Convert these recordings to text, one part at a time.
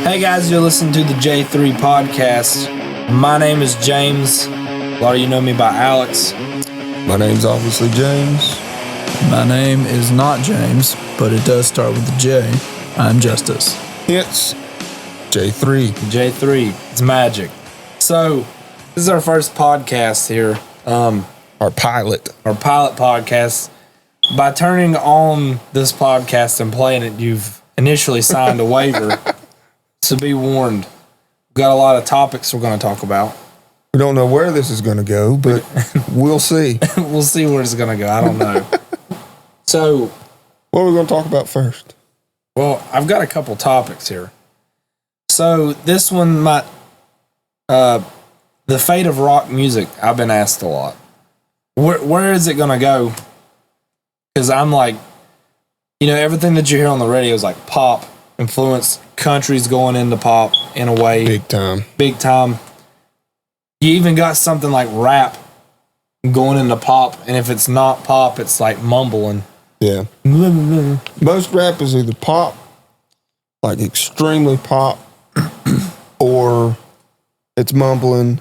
Hey guys, you're listening to the J3 podcast. My name is James. A lot of you know me by Alex. My name's obviously James. My name is not James, but it does start with a J. I'm Justice. It's J3. J3. It's magic. So, this is our first podcast here. Our pilot. Our pilot podcast. By turning on this podcast and playing it, you've initially signed a waiver. So be warned. We've got a lot of topics we're going to talk about. We don't know where this is going to go, but we'll see. We'll see where it's going to go. I don't know. So, what are we going to talk about first? Well, I've got a couple topics here. So, this one might... the fate of rock music, I've been asked a lot. Where is it going to go? Because I'm like, you know, everything that you hear on the radio is like pop influence. Country's going into pop in a way. Big time. Big time. You even got something like rap going into pop, and if it's not pop, it's like mumbling. Yeah. Most rap is either pop, like extremely pop, or it's mumbling,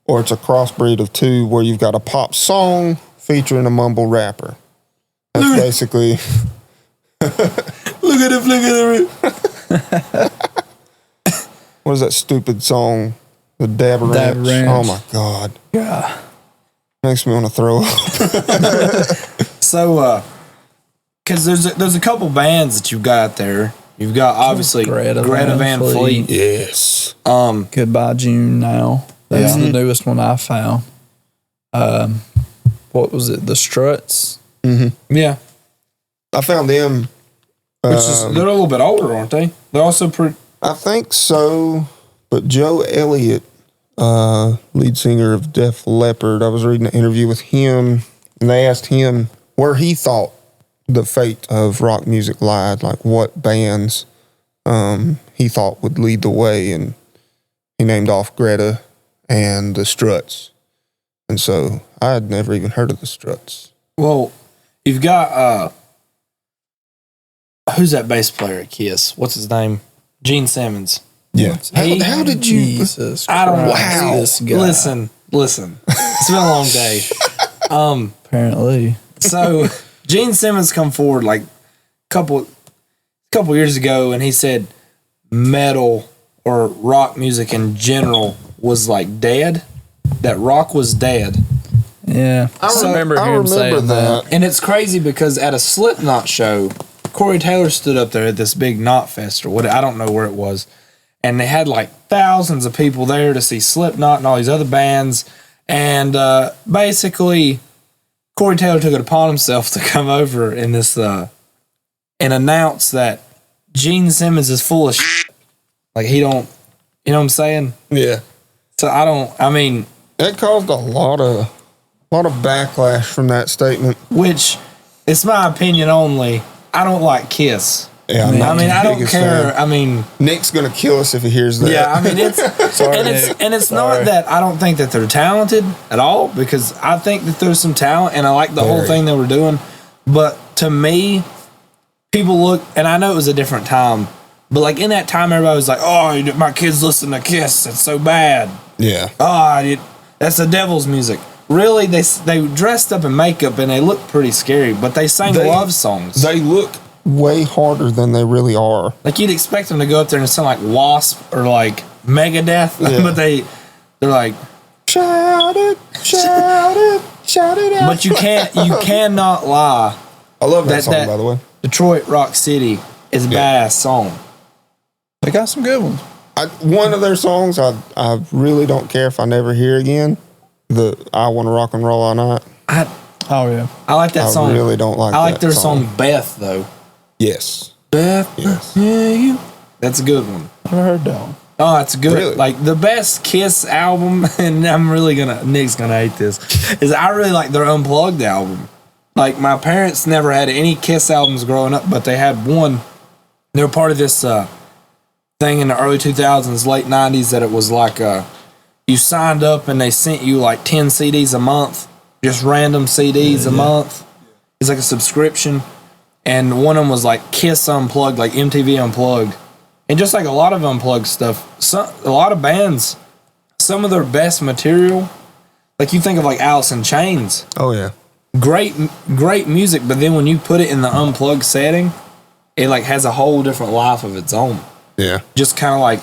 or it's a crossbreed of two where you've got a pop song featuring a mumble rapper. That's basically... Look at it. What is that stupid song? The Dab Ranch. Oh my God. Yeah. Makes me want to throw up. So, because there's a couple bands that you've got there. You've got obviously Greta Van Fleet. Yes. Goodbye June now. That's the newest one I found. What was it? The Struts? Mm-hmm. Yeah. I found them. They're a little bit older, aren't they? They're also pretty... I think so. But Joe Elliott, lead singer of Def Leppard, I was reading an interview with him, and they asked him where he thought the fate of rock music lied, like what bands he thought would lead the way, and he named off Greta and the Struts. And so I had never even heard of the Struts. Well, you've got... who's that bass player at Kiss? What's his name? Gene Simmons. Yeah. How did you... Jesus I don't know. Wow. This guy. Listen. It's been a long day. Apparently. So Gene Simmons come forward like a couple years ago, and he said metal or rock music in general was like dead. That rock was dead. Yeah. I remember him saying that. And it's crazy because at a Slipknot show, Corey Taylor stood up there at this big Knot Fest or what, I don't know where it was. And they had like thousands of people there to see Slipknot and all these other bands. And basically, Corey Taylor took it upon himself to come over in this and announce that Gene Simmons is full of shit. Like he don't, you know what I'm saying? Yeah. So that caused a lot of backlash from that statement. Which, it's my opinion only. I don't like Kiss. Yeah, I don't care. Fan. Nick's gonna kill us if he hears that. Yeah, it's Sorry, it's not that I don't think that they're talented at all, because I think that there's some talent and I like the whole thing they were doing. But to me, people look, and I know it was a different time, but like in that time, everybody was like, "Oh, my kids listen to Kiss. It's so bad." Yeah. That's the devil's music. Really, they dressed up in makeup and they looked pretty scary, but they sang love songs. They look way harder than they really are. Like you'd expect them to go up there and sound like Wasp or like Megadeth, but they're like, shout it out. But you cannot lie. I love that song, by the way. Detroit Rock City is a badass song. They got some good ones. One of their songs I really don't care if I never hear again. The I Want to Rock and Roll All Night. I like that song. I really don't like that I like their song. Beth, though. Yes. Beth? Yes. Yeah, that's a good one. Never heard that one. Oh, it's good. Really? Like, the best Kiss album, and Nick's gonna hate this, is I really like their Unplugged album. Like, my parents never had any Kiss albums growing up, but they had one. They were part of this thing in the early 2000s, late 90s, that it was like you signed up and they sent you like 10 CDs a month, just random CDs a month. It's like a subscription. And one of them was like Kiss Unplugged, like MTV Unplugged. And just like a lot of unplugged stuff, a lot of bands, some of their best material, like you think of like Alice in Chains. Oh yeah. Great music, but then when you put it in the unplugged setting, it like has a whole different life of its own. Yeah. Just kind of like,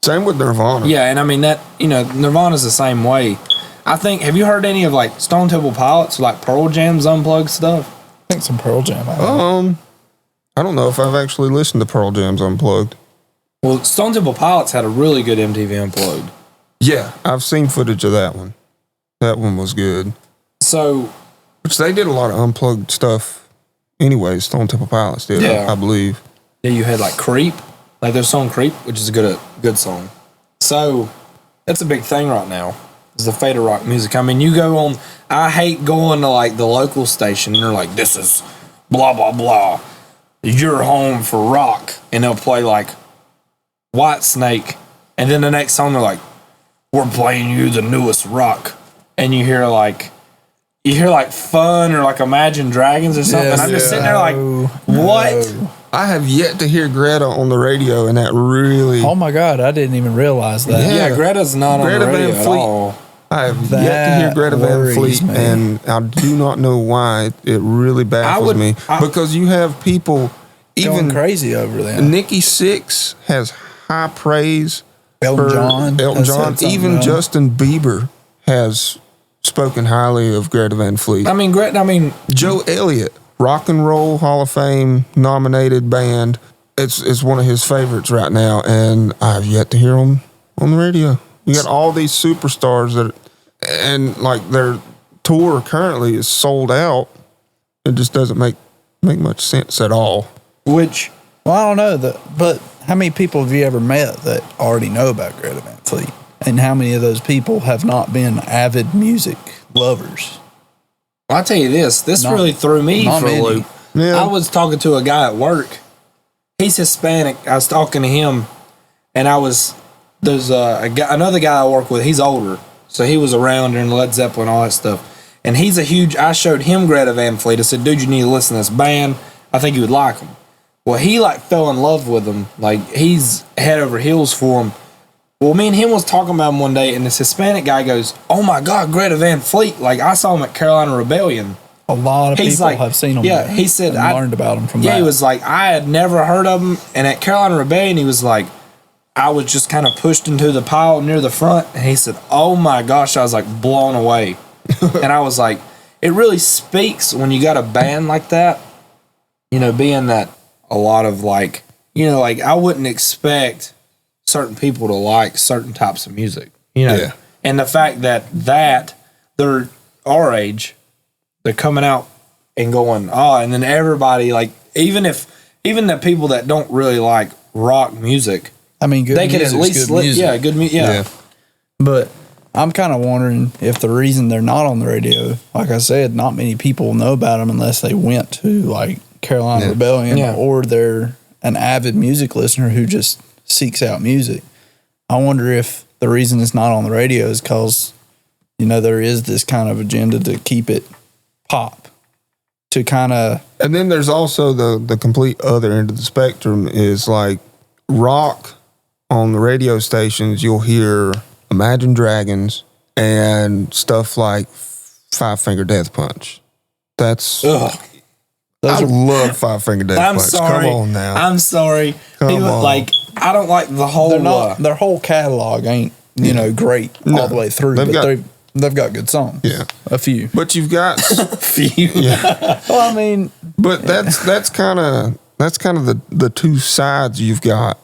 same with Nirvana. yeah, and I mean that, Nirvana's the same way. I think, have you heard any of like Stone Temple Pilots, like Pearl Jam's unplugged stuff? I think some Pearl Jam. I don't know if I've actually listened to Pearl Jam's Unplugged. Well, Stone Temple Pilots had a really good MTV Unplugged. Yeah, I've seen footage of that one. That one was good. So, Which they did a lot of unplugged stuff anyway. Stone Temple Pilots did, Yeah. I believe. yeah, you had like Creep, like their song Creep, which is a good song. So, that's a big thing right now, is the fate of rock music. I mean, you go on, I hate going to like the local station and they're like, this is blah, blah, blah. You're home for rock. And they'll play like White Snake. And then the next song they're like, we're playing you the newest rock. And you hear like Fun or like Imagine Dragons or something. Yes, I'm just sitting there like, what? No. I have yet to hear Greta on the radio, and that really... Oh my God, I didn't even realize that. Yeah. Yeah, Greta's not Greta on the radio Van at Fleet. all. I have That yet to hear Greta Van worries Fleet, me. and I do not know why. It really baffles would- me. I- Because you have people... Going Even crazy over there. Nikki Sixx has high praise Elton for John. Elton has John. said something Even else. Justin Bieber has spoken highly of Greta Van Fleet. I mean, Joe Elliott, Rock and Roll Hall of Fame nominated band. It's one of his favorites right now, and I've yet to hear him on the radio. You got all these superstars and like their tour currently is sold out. It just doesn't make much sense at all. which Well, I don't know but how many people have you ever met that already know about Greta Van Fleet? And how many of those people have not been avid music lovers? I'll tell you this Not- really threw me not for a many. loop. Yeah. I was talking to a guy at work. He's Hispanic. I was talking to him, and there's another guy I work with. He's older, so he was around during Led Zeppelin, all that stuff. And he's I showed him Greta Van Fleet. I said, dude, you need to listen to this band. I think you would like them. Well, he like fell in love with them. Like he's head over heels for them. Well, me and him was talking about him one day, and this Hispanic guy goes, "Oh my God, Greta Van Fleet! Like I saw him at Carolina Rebellion." A lot of He's people like- have seen them. yeah, there he said, and I- learned about them from Yeah, that. he was like, I had never heard of him, and at Carolina Rebellion, he was like, I was just kind of pushed into the pile near the front, and he said, "Oh my gosh," I was like blown away, and I was like, it really speaks when you got a band like that, being that a lot of like I wouldn't expect certain people to like certain types of music, Yeah. and the fact that they're our age, they're coming out and going, and then everybody like, even the people that don't really like rock music, I mean, good they could at music's least good music. good music, yeah. But I'm kind of wondering if the reason they're not on the radio, like I said, not many people know about them unless they went to like Carolina Rebellion Yeah. or they're an avid music listener who just seeks out music. I wonder if the reason it's not on the radio is because, there is this kind of agenda to keep it pop, to kind of, And then there's also the complete other end of the spectrum is like rock on the radio stations. You'll hear Imagine Dragons and stuff like Five Finger Death Punch. That's Ugh. I love Five Finger Death I'm Punch. sorry. Come on now. I'm sorry. Come People, on. like, I don't like the whole. they're not, their whole catalog ain't, great all the way through, They've but got- they've got good songs. Yeah. A few. But you've got Well, I mean, but that's kind of the two sides you've got.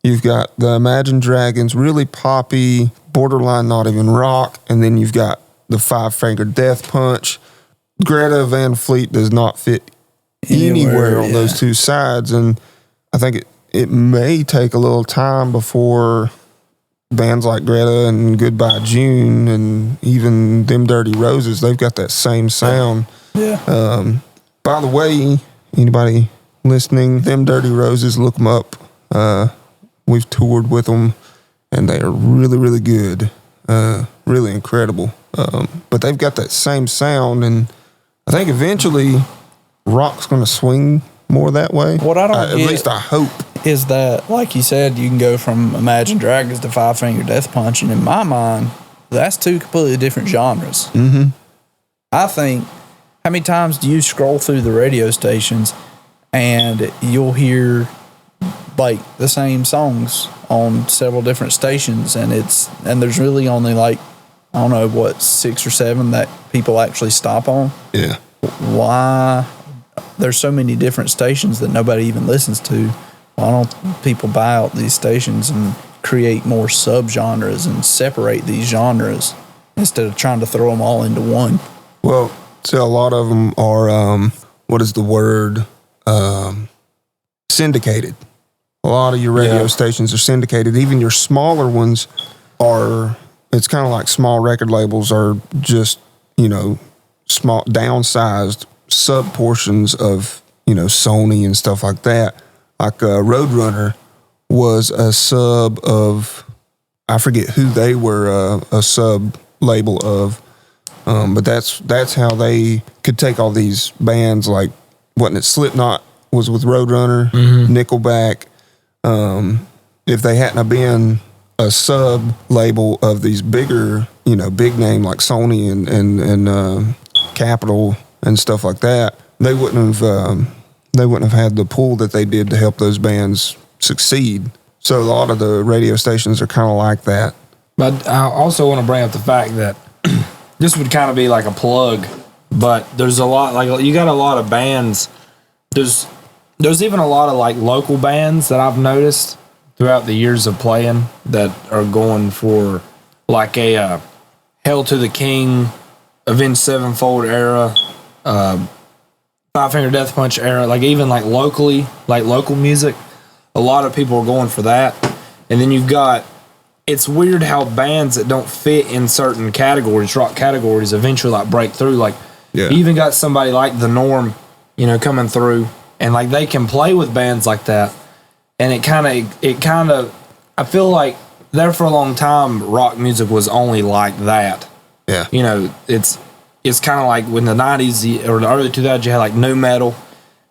You've got the Imagine Dragons, really poppy, borderline not even rock, and then you've got the Five Finger Death Punch. Greta Van Fleet does not fit anywhere on yeah. those two sides, and I think it may take a little time before bands like Greta and Goodbye June and even Them Dirty Roses, they've got that same sound. yeah. By the way, anybody listening, Them Dirty Roses, look them up. We've toured with them, and they are really, really good, really incredible. But they've got that same sound, and I think eventually rock's going to swing more that way. What I don't At get- least I hope. is that, like you said, you can go from Imagine Dragons to Five Finger Death Punch, and in my mind, that's two completely different genres. Mm-hmm. I think, how many times do you scroll through the radio stations and you'll hear like the same songs on several different stations, and there's really only like, I don't know, what, 6 or 7 that people actually stop on? Yeah. Why? There's so many different stations that nobody even listens to. Why don't people buy out these stations and create more subgenres and separate these genres instead of trying to throw them all into one? Well, so a lot of them are, what is the word? Syndicated. A lot of your radio stations are syndicated. Even your smaller ones are, it's kind of like small record labels are just, small, downsized sub portions of, Sony and stuff like that. Like Roadrunner was a sub of, I forget who they were a sub label of, but that's how they could take all these bands, like, wasn't it Slipknot was with Roadrunner, Nickelback. If they hadn't have been a sub label of these bigger, big name like Sony and Capitol and stuff like that, they wouldn't have had the pull that they did to help those bands succeed. So a lot of the radio stations are kind of like that. But I also want to bring up the fact that this would kind of be like a plug, but there's a lot, like, you got a lot of bands. There's even a lot of like local bands that I've noticed throughout the years of playing that are going for like a Hell to the King, Avenged Sevenfold era, Five Finger Death Punch era, like even like locally, like local music. A lot of people are going for that. And then you've got, it's weird how bands that don't fit in certain categories, rock categories, eventually like break through. Like you even got somebody like The Norm, coming through, and like they can play with bands like that. And it kind of, I feel like there for a long time, rock music was only like that. Yeah. It's kind of like when the 90s or the early 2000s, you had like nu metal,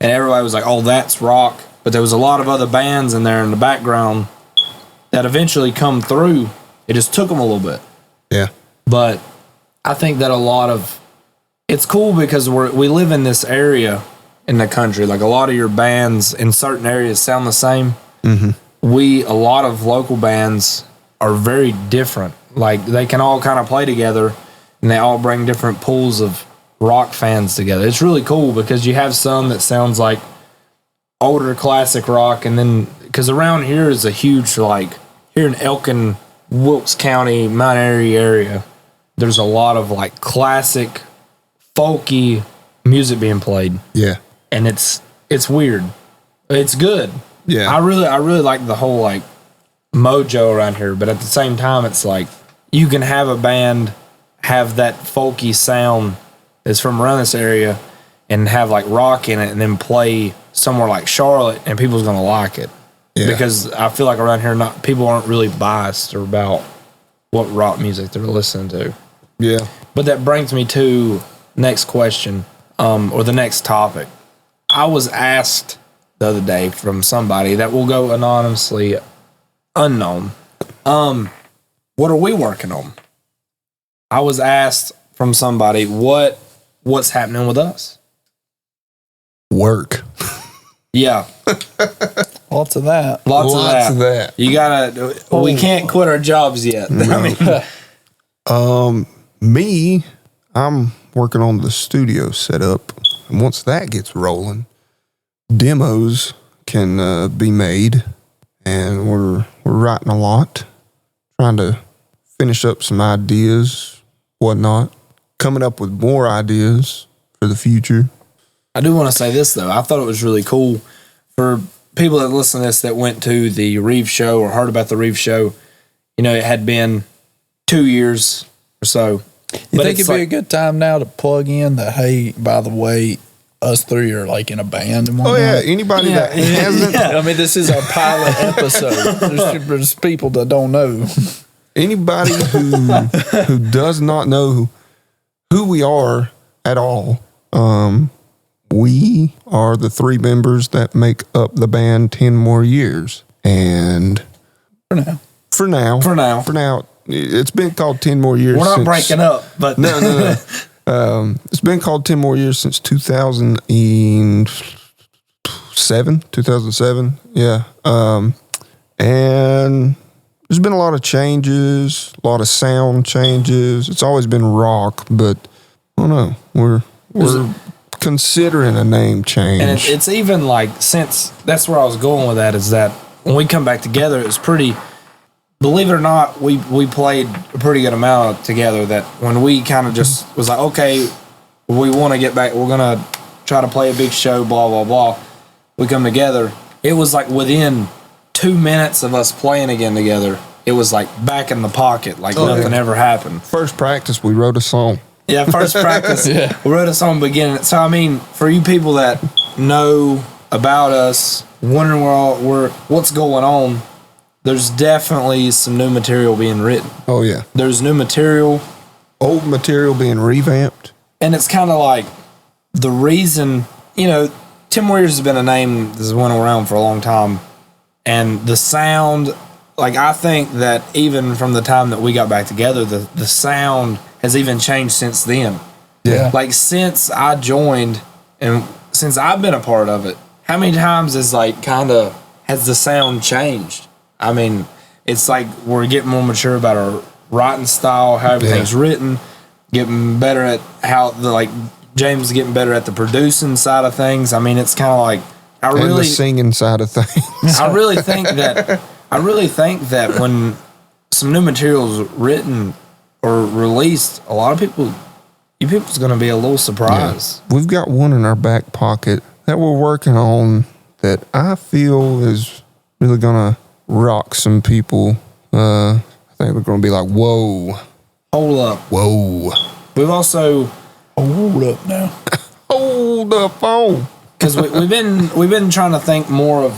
and everybody was like, oh, that's rock. But there was a lot of other bands in there in the background that eventually come through. It just took them a little bit. Yeah. But I think that it's cool because we live in this area in the country. Like a lot of your bands in certain areas sound the same. Mm-hmm. A lot of local bands are very different. Like they can all kind of play together, and they all bring different pools of rock fans together. It's really cool because you have some that sounds like older classic rock, and then because around here is a huge, like here in Elkin, Wilkes County, Mount Airy area, there's a lot of like classic folky music being played. Yeah. And it's weird. It's good. Yeah. I really like the whole like mojo around here, but at the same time it's like you can have a band have that folky sound that's from around this area and have like rock in it, and then play somewhere like Charlotte and people's gonna like it. Yeah. Because I feel like around here people aren't really biased about what rock music they're listening to. Yeah. But that brings me to next question, or the next topic. I was asked the other day from somebody that will go anonymously unknown. What are we working on? I was asked from somebody what's happening with us. Work. Yeah. Lots of that. Lots of that. You gotta. We can't quit our jobs yet. No. I mean, me, I'm working on the studio setup, and once that gets rolling, demos can be made, and we're writing a lot, trying to finish up some ideas, whatnot, coming up with more ideas for the future. I do want to say this though. I thought it was really cool for people that listen to this that went to the Reeve show or heard about the Reeve show. It had been 2 years or so. You think it'd be a good time now to plug in that, hey, by the way, us three are like in a band and whatnot? Oh, yeah. Anybody that hasn't. Yeah. I mean, this is our pilot episode. There's people that don't know. Anybody who does not know who we are at all, We are the three members that make up the band 10 More Years. And For now. for now, it's been called 10 More Years. We're not since- breaking up, but No. It's been called 10 More Years since 2007. Yeah. And there's been a lot of changes, a lot of sound changes. It's always been rock, but I don't know. We're considering a name change. and it's even like, since that's where I was going with that, is that when we come back together, it was pretty. Believe it or not, we played a pretty good amount together. That when we kind of just was like, okay, we want to get back, we're gonna try to play a big show, blah blah blah. We come together. It was like within 2 minutes of us playing again together, it was like back in the pocket, like nothing ever happened. First practice, we wrote a song. Yeah, first practice, Yeah. we wrote a song beginning. So I mean, for you people that know about us, wondering what's going on, there's definitely some new material being written. Oh, yeah. There's new material, Old material being revamped. and it's kind of like the reason, 10 More Years has been a name that's went around for a long time, and the sound, like I think that even from the time that we got back together, the sound has even changed since then. Yeah. Like since I joined and since I've been a part of it, how many times has the sound changed? I mean, it's like we're getting more mature about our writing style, how everything's written, getting better at James is getting better at the producing side of things. I mean, it's kind of like And the singing side of things. I really think that when some new material is written or released, a lot of people's going to be a little surprised. We've got one in our back pocket that we're working on that I feel is really going to rock some people. I think they're going to be like, whoa, Hold up. whoa. We've also, Hold up now. Hold the phone. because we've been trying to think more of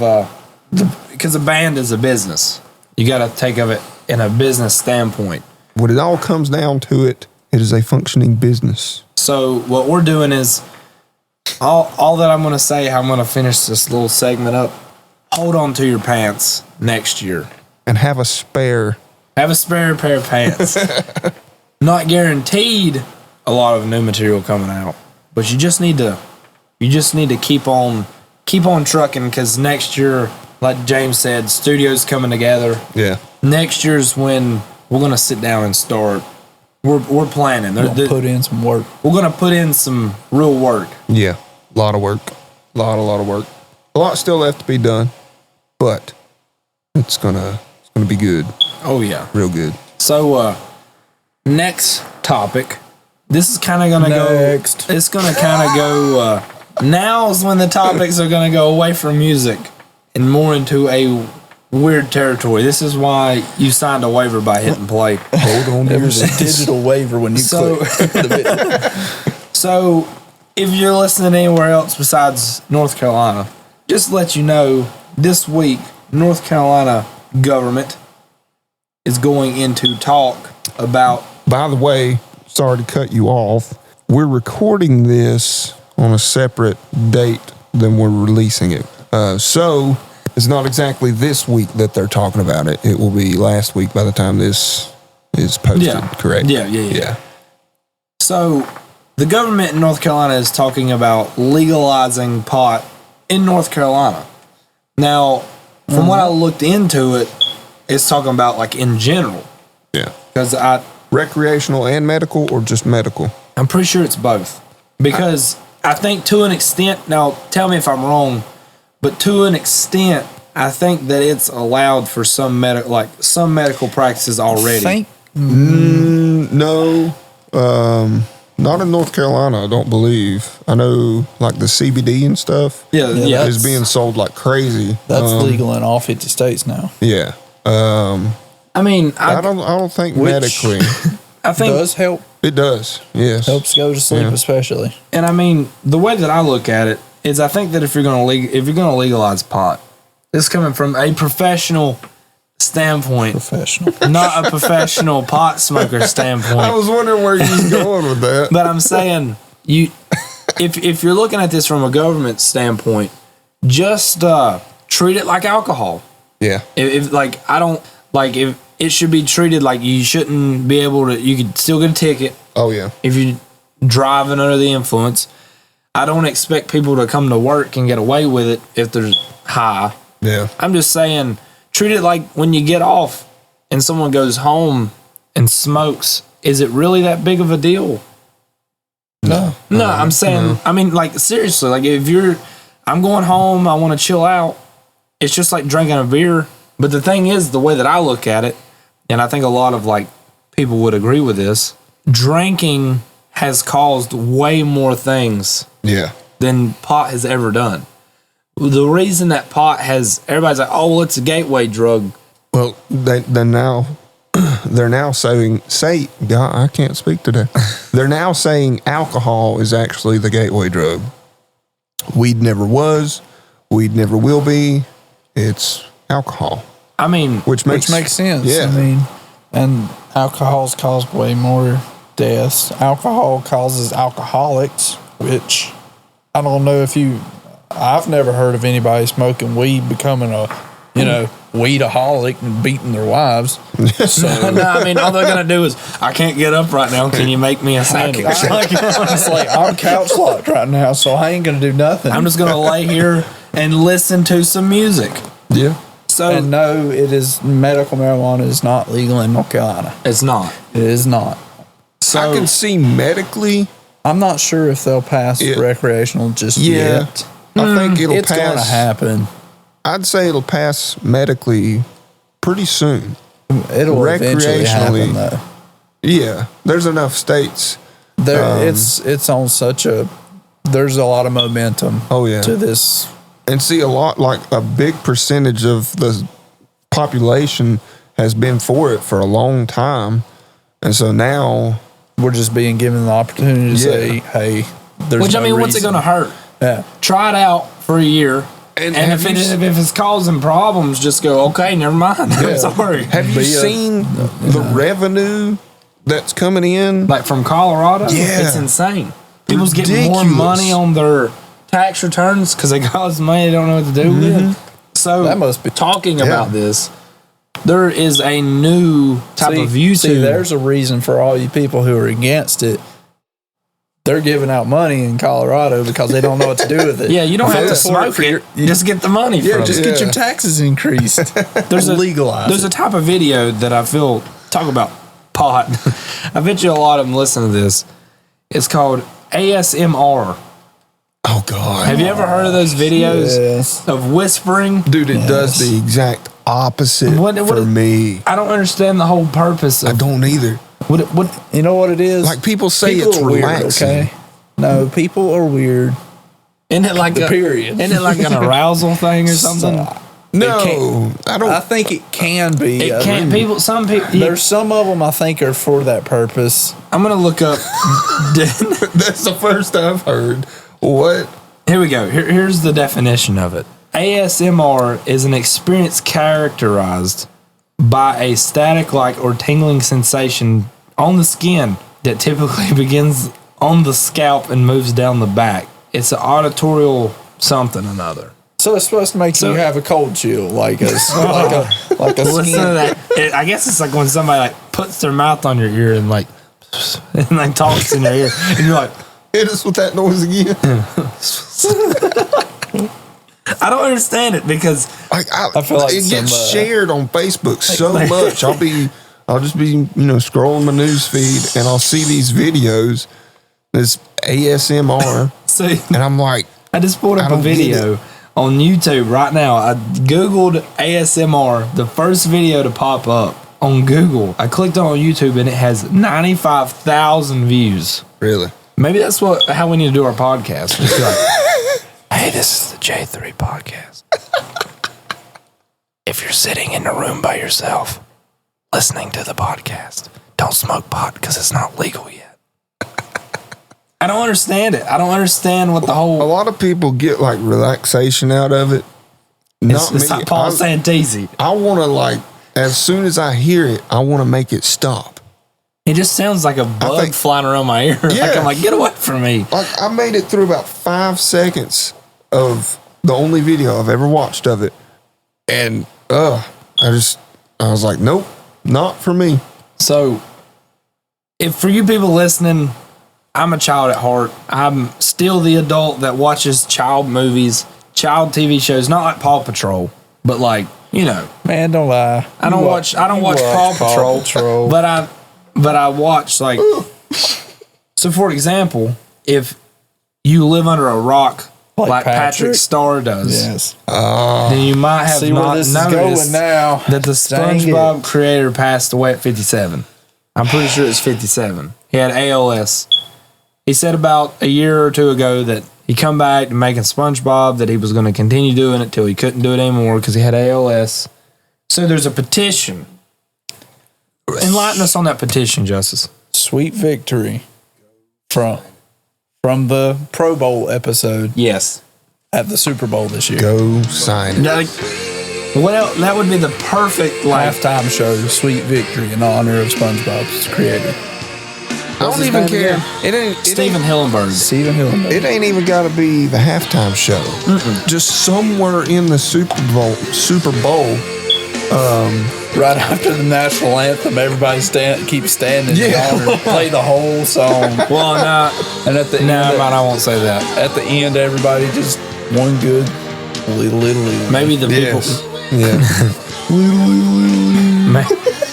because a band is a business. You got to take of it in a business standpoint. When it all comes down to it, it is a functioning business. So what we're doing is all that I'm going to say, how I'm going to finish this little segment up. Hold on to your pants next year. And have a spare. Have a spare pair of pants. Not guaranteed a lot of new material coming out, but you just need to keep on trucking, because next year, like James said, studios coming together. Yeah. Next year's when we're gonna sit down and start. We're planning. Put in some work. We're gonna put in some real work. Yeah. A lot of work. A lot of work. A lot still left to be done, but it's gonna be good. Oh yeah. Real good. So next topic. This is kind of gonna Next. go. It's gonna kind of go. Now's when the topics are gonna go away from music and more into a weird territory. This is why you signed a waiver by hitting play. Hold on to There your was a digital waiver when you So- click the video. So, if you're listening anywhere else besides North Carolina, just to let you know, this week, North Carolina government is going into talk about. By the way, sorry to cut you off. We're recording this on a separate date than we're releasing it. So it's not exactly this week that they're talking about it. It will be last week by the time this is posted, Yeah. correct? Yeah. So, the government in North Carolina is talking about legalizing pot in North Carolina. Now, from what I looked into it, it's talking about like in general. Yeah. Because Recreational and medical, or just medical? I'm pretty sure it's both. Because I think to an extent, now tell me if I'm wrong, but to an extent, I think that it's allowed for some medical practices already. Think No. Not in North Carolina, I don't believe. I know like the CBD and stuff yeah, is it's- being sold like crazy. that's legal in all 50 states now. Yeah. I mean, I don't think Which- medically. I think, Does help. It does. Yes. Helps go to sleep, Yeah. especially. and I mean, the way that I look at it is, I think that if you're gonna legalize pot, this is coming from a professional standpoint, Professional. not a professional pot smoker standpoint. I was wondering where you was going with that. But I'm saying, if if you're looking at this from a government standpoint, just treat it like alcohol. Yeah. If like I don't like if it should be treated like you shouldn't be able to. You could still get a ticket Oh yeah. if you're driving under the influence. I don't expect people to come to work and get away with it if they're high. Yeah. I'm just saying, treat it like when you get off and someone goes home and smokes. Is it really that big of a deal? No. No, I'm saying, I mean, like, seriously, like, I'm going home, I want to chill out. It's just like drinking a beer. But the thing is, the way that I look at it, and I think a lot of, like, people would agree with this, drinking has caused way more things Yeah. than pot has ever done. The reason that pot has, everybody's like, oh, well, it's a gateway drug. Well, they're now saying God, I can't speak today. They're now saying alcohol is actually the gateway drug. Weed never was. Weed never will be. It's alcohol, I mean, which makes sense. Yeah. I mean, and alcohol's caused way more deaths. Alcohol causes alcoholics, which I don't know if I've never heard of anybody smoking weed becoming a, weedaholic and beating their wives. so, no, I mean, all they're going to do is, I can't get up right now. Can you make me a sandwich? It's like, I'm couch locked right now, so I ain't going to do nothing. I'm just going to lay here and listen to some music. Yeah. So, And no, medical marijuana is not legal in North Carolina. it's not. It is not. So, I can see medically. I'm not sure if they'll pass Yeah. recreational just Yeah. yet. I think it'll It's going to pass. happen. I'd say it'll pass medically pretty soon. It'll eventually happen, Recreationally. though. Yeah. There's enough states. It's on such a. There's a lot of momentum. Oh, yeah. To this. And see, a big percentage of the population has been for it for a long time. And so now, We're just being given the opportunity to Yeah. say, "Hey, there's." which, no I mean, what's it reason. going to hurt? Yeah. Try it out for a year. And And have if it's causing problems, just go, okay, never mind. I'm sorry. have you seen the revenue that's coming in? Like from Colorado, Yeah. it's insane. People's getting more Ridiculous. money on their tax returns because they got money they don't know what to do with. So That must be- talking about this. There is a new type of YouTube. See, there's a reason for all you people who are against it. They're giving out money in Colorado because they don't know what to do with it. yeah, you don't have to Vote for smoke it. You just get the money Yeah, from just it. get your Yeah. taxes increased. There's a legalize. There's a type of video that I feel talk about pot. I bet you a lot of them listen to this. It's called ASMR. Oh, God. Have you ever heard of those videos Yes. of whispering? Dude, it does the exact opposite What for me. I don't understand the whole purpose I of don't either. what You know what it is? Like, people say People it's are weird, relaxing. okay? No, people are weird. isn't it like period. Isn't it like an arousal thing or something? No, I don't. I think it can be. It can't. Some people. There's some of them I think are for that purpose. I'm gonna look up. That's the first I've heard. What? Here we go. Here's the definition of it. ASMR is an experience characterized by a static-like or tingling sensation on the skin that typically begins on the scalp and moves down the back. It's an auditorial something or another. So it's supposed to make you have a cold chill, like a Listen skin. to that. I guess it's like when somebody like puts their mouth on your ear and like talks in your ear, and you're like, Hit us with that noise again. I don't understand it because Like I feel like it gets some, shared on Facebook so much. I'll just be scrolling my news feed and I'll see these videos, this ASMR, so and I'm like, I just pulled I up a don't get video on YouTube right now. I Googled ASMR. The first video to pop up on Google, I clicked on YouTube and it has 95,000 views. really? Maybe that's how we need to do our podcast. Just be like, hey, this is the J3 podcast. If you're sitting in a room by yourself listening to the podcast, don't smoke pot because it's not legal yet. I don't understand it. I don't understand what the A whole... lot of people get like relaxation out of it. Not It's me. like Paul Santisi. I want to as soon as I hear it, I want to make it stop. It just sounds like a bug think- flying around my ear. Yeah. Like I'm like, get away from me. Like I made it through about 5 seconds of the only video I've ever watched of it, and I was like, nope, not for me. So, if for you people listening, I'm a child at heart. I'm still the adult that watches child movies, child TV shows, not like Paw Patrol, but like, you know, Man, don't lie. I don't watch Paw Patrol, but I watch like. So, for example, if you live under a rock like Patrick Starr does, Yes. then you might have See where not this is noticed going now. that the Dang it. SpongeBob creator passed away at 57. I'm pretty sure it's 57. He had ALS. He said about a year or two ago that he come back to making SpongeBob, that he was going to continue doing it till he couldn't do it anymore because he had ALS. So there's a petition. Enlighten us on that petition, Justice. Sweet victory from the Pro Bowl episode Yes. at the Super Bowl this year. Go sign it. Like, well, that would be the perfect Halftime show, Sweet Victory, in honor of SpongeBob's creator, I don't his even name care. again? Stephen Hillenburg. Steven Hillenburg. It ain't even got to be the halftime show. Just somewhere in the Super Bowl. Right after the national anthem, everybody keeps standing in honor, play the whole song, Well, no, and at the end, I won't say that. at the end, everybody just one good little. Maybe the people. Yeah.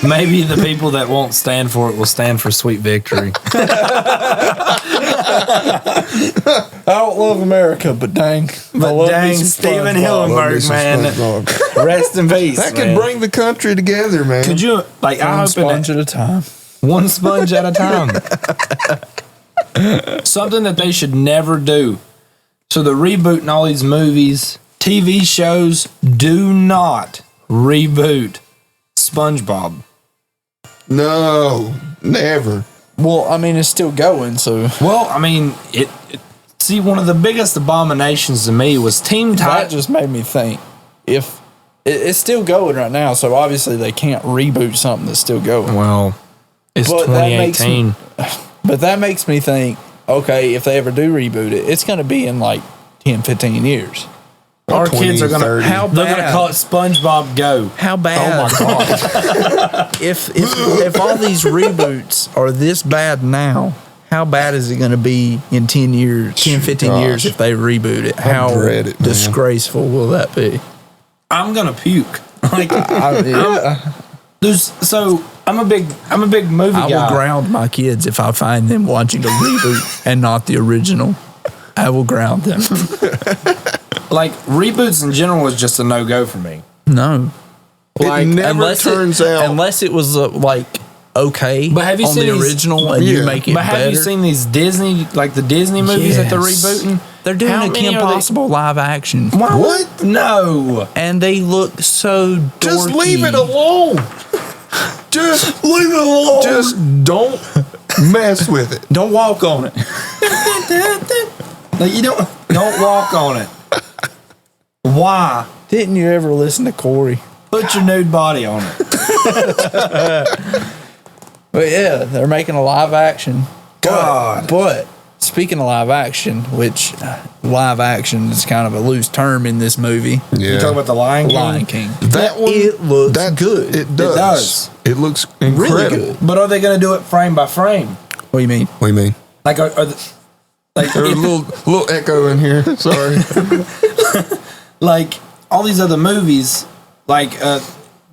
Maybe the people that won't stand for it will stand for Sweet Victory. I don't love America, but dang, But dang, Stephen Hillenburg, man. Rest in peace. That man. could bring the country together, man. Could you like? I One hope sponge at a time. one sponge at a time. Something that they should never do. So they're rebooting all these movies, TV shows. Do not reboot SpongeBob. No, never. Well, I mean, it's still going, so Well, I mean, see, one of the biggest abominations to me was Team that Titan. just made me think if it's still going right now, so obviously they can't reboot something that's still going. Well, it's But that makes 2018. But that makes me think, okay, if they ever do reboot it, it's going to be in like 10, 15 years. Our kids are 20, gonna 30. How they're gonna bad? call it SpongeBob Go. How bad? Oh my God. If all these reboots are this bad now, how bad is it going to be in 10 years, 10, 15 years Gosh. if they reboot it? How dread it, man. disgraceful will that be? I'm gonna puke. Like Yeah. so I'm a big movie I guy. will ground my kids if I find them watching a reboot and not the original. I will ground them. Like reboots in general is just a no go for me. No. it never turns out. Unless it was like okay But have you on seen the these- original and you Yeah. make it But have better. you seen these Disney, like the Disney movies that they're Yes. rebooting? They're doing How a many Kim are they- Possible live action. What? No. And they look so dorky. Just leave it alone. Just leave it alone. Just don't mess with it. Don't walk on it. Like you don't walk on it. Why? Didn't you ever listen to Corey? Put your nude body on it. But yeah, they're making a live action. God. But speaking of live action, which live action is kind of a loose term in this movie, Yeah. You talking about the Lion King? Lion King. That one, It looks that, good. It does. does. It looks incredible. Really good. But are they going to do it frame by frame? What do you mean? What do you mean? Like like There's a little echo in here. Sorry. like all these other movies, like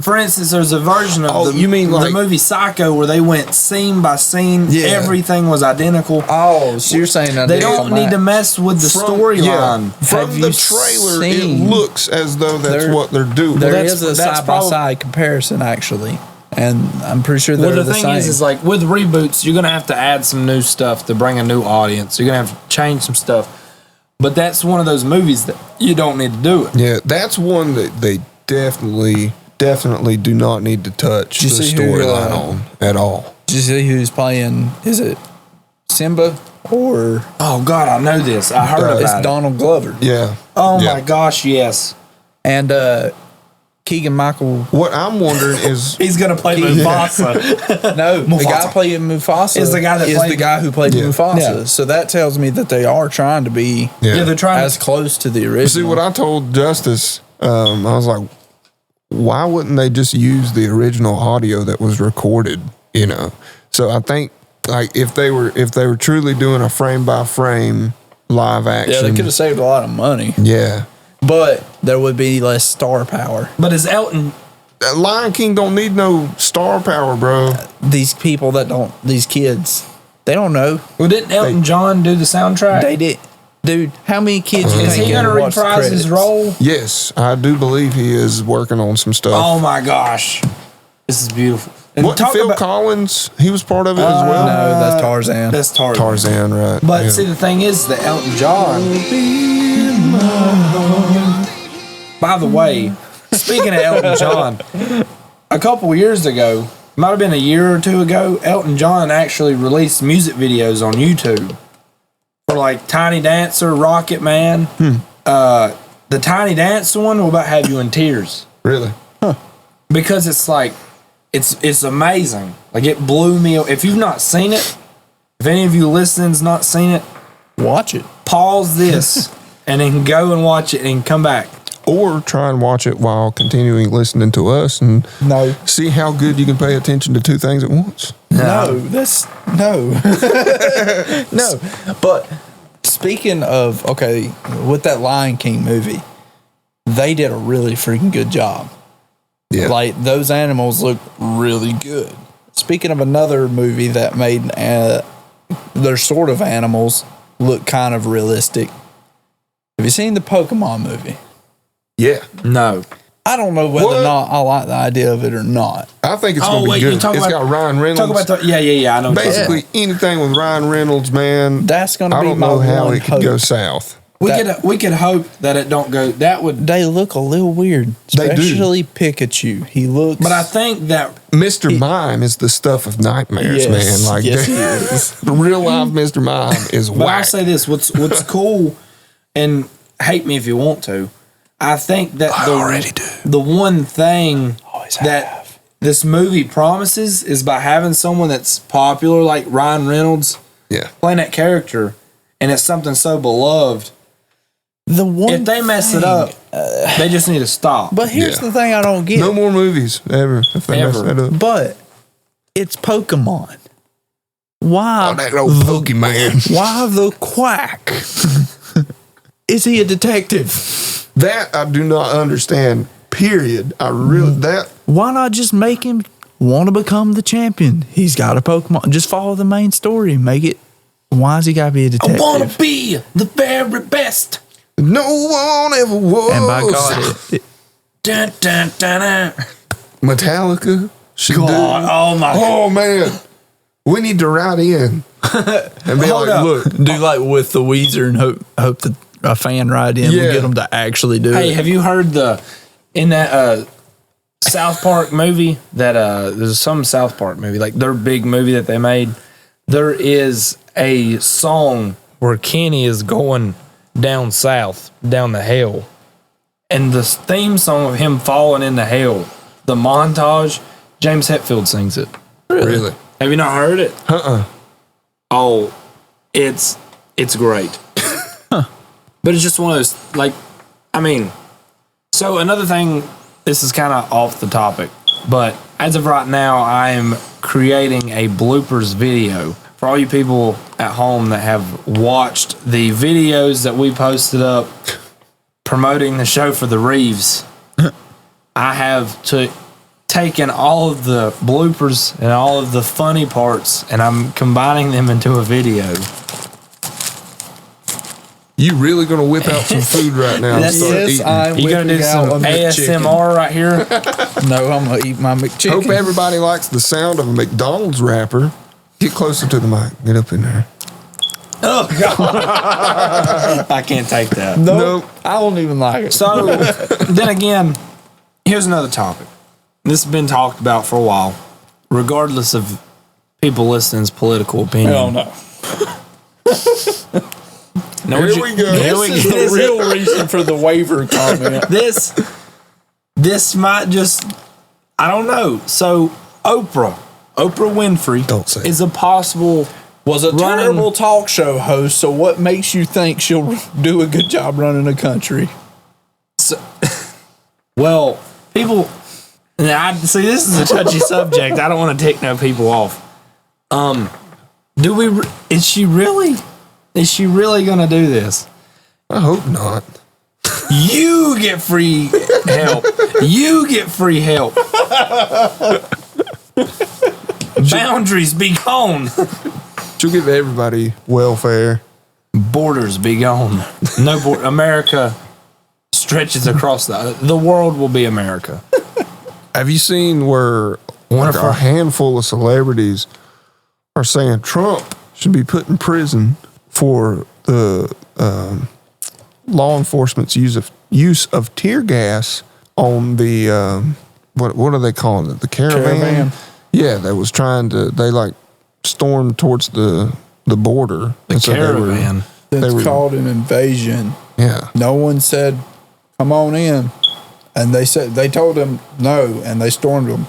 for instance, there's a version of Oh, you mean the like- movie Psycho where they went scene by scene, Yeah. everything was identical. Oh, so you're saying that They don't need to mess with the storyline. From Have the you trailer, seen- it looks as though that's There- what they're doing. There that's- is a that's side by side comparison actually, and I'm pretty sure they're Well, the the thing same. is like with reboots, you're gonna have to add some new stuff to bring a new audience. You're gonna have to change some stuff. But that's one of those movies that you don't need to do it. Yeah, that's one that they definitely do not need to touch Did the you see who, storyline on at all. Did you see who's playing? Is it Simba or Oh God, I know this. I heard it's about it. Donald Glover? Yeah. Oh Yeah. my gosh, yes. And Keegan Michael. What I'm wondering is, He's gonna play Mufasa. No, the guy Mufasa. playing Mufasa Is the guy that played- the guy who played Yeah. Mufasa. Yeah. So that tells me that they are trying to be Yeah, they're trying as close to the original. see what I told Justice. I was like, why wouldn't they just use the original audio that was recorded? You know. So I think like if they were truly doing a frame by frame live action, yeah, they could have saved a lot of money, yeah. but there would be less star power. But is Elton? Lion King don't need no star power, bro. These people that don't, these kids, they don't know. Well, didn't Elton John do the soundtrack? They did, dude. How many kids you Is think he gonna ever watch the reprise his credits? role? Yes, I do believe he is working on some stuff. Oh my gosh, this is beautiful. And What, talk Phil about- Collins? He was part of it as well. No, that's Tarzan. That's Tarzan. Tarzan, right? But yeah. see, the thing is, the Elton John. By the way, speaking of Elton John, a couple years ago, might have been a year or two ago, Elton John actually released music videos on YouTube for like Tiny Dancer, Rocket Man. The Tiny Dancer one will about have you in tears Really? because it's like it's amazing. Like it blew me. If you've not seen it, if any of you listening's not seen it, Watch it. pause this and then go and watch it and come back. Or try and watch it while continuing listening to us and No. see how good you can pay attention to two things at once. No, that's no. No. But speaking of, okay, with that Lion King movie, they did a really freaking good job. Yeah. Like those animals look really good. Speaking of another movie that made their sort of animals look kind of realistic. Have you seen the Pokemon movie? Yeah. No. I don't know whether What? or not I like the idea of it or not. I think it's Oh, going to wait, be you good. talk It's about- got Ryan Reynolds. Talk about the I know. what you're talking Basically, anything with Ryan Reynolds, man. That's gonna I be don't my know how one it could go hope. south. about. We could hope that it don't go. That would. They look a little weird, They do. especially Pikachu. He looks. But I think that Mr. Mime is the stuff of nightmares, Yes, man. Like yes, he is. the real life Mr. Mime is But I'll whack. say this: what's cool, and hate me if you want to. I think that the one thing Always that have. this movie promises is by having someone that's popular like Ryan Reynolds Yeah. playing that character, and it's something so beloved. The one If they mess it thing- up, they just need to stop. But here's Yeah. the thing I don't get. No more movies ever if they mess Ever. that up. But it's Pokemon. Why? Oh, that old Pokemon. Why the quack? Is he a detective? That I do not understand. Period. I really that Why not just make him want to become the champion? He's got a Pokemon. Just follow the main story. Make it. Why does he got to be a I detective? want to be the very best. no one ever was. And by God, it, Dun, dun, dun, dun. Metallica should God, do. oh my! Oh man, we need to write in and be Hold like, up. look, do like with the Weezer and hope that a fan ride in Yeah. will get them to actually do Hey, it. have you heard in that South Park movie that there's some South Park movie, like their big movie that they made, there is a song where Kenny is going down south, down the hell. And the theme song of him falling into hell, the montage, James Hetfield sings it. really? Have you not heard it? Uh-uh. Oh, it's great. But it's just one of those, like, I mean, so another thing, this is kind of off the topic, but as of right now, I am creating a bloopers video for all you people at home that have watched the videos that we posted up promoting the show for the Reeves. I have taken all of the bloopers and all of the funny parts, and I'm combining them into a video. You really gonna whip out some food right now and start eating? I'm You gonna do some ASMR right here? No, I'm gonna eat my Hope McChicken. everybody likes the sound of a McDonald's wrapper. Get closer to the mic. Get up in there. Oh God! I can't take that. Nope. I don't even like it. So then again, here's another topic. This has been talked about for a while, regardless of people listening's political opinion. Hell no. Know Here what we go. Here we This is go. the real reason for the waiver comment. This this might just, I don't know. So Oprah Winfrey Don't say is a possible Was a running- terrible talk show host. So what makes you think she'll do a good job running a country? So, well, people. Now, see, this is a touchy subject. I don't want to tick no people off. Is she really gonna do this? I hope not. You get free help. You get free help. Boundaries be gone. She'll give everybody welfare. Borders be gone. No America stretches across the world will be America. Have you seen where like a handful of celebrities are saying Trump should be put in prison for the law enforcement's use of tear gas on the what are they calling it? The caravan? Yeah, they was trying to. They like stormed towards the border. The caravan. It's called an invasion. Yeah. No one said, "Come on in," and they told them no, and they stormed them.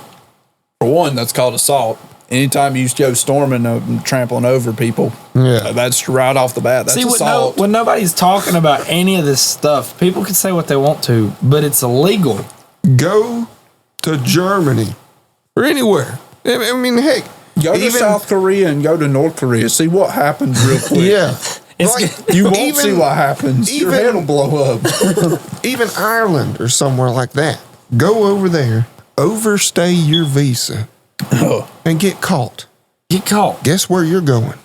For one, that's called assault. Anytime you go storming and trampling over people, Yeah. that's right off the bat. That's See, assault. when nobody's talking about any of this stuff, people can say what they want to, but it's illegal. Go to Germany or anywhere. I mean, heck. Go to South Korea and go to North Korea. See what happens real quick. Yeah. You won't see what happens. Your head will blow up. Even Ireland or somewhere like that. Go over there, overstay your visa, and get caught. Get caught. Guess where you're going?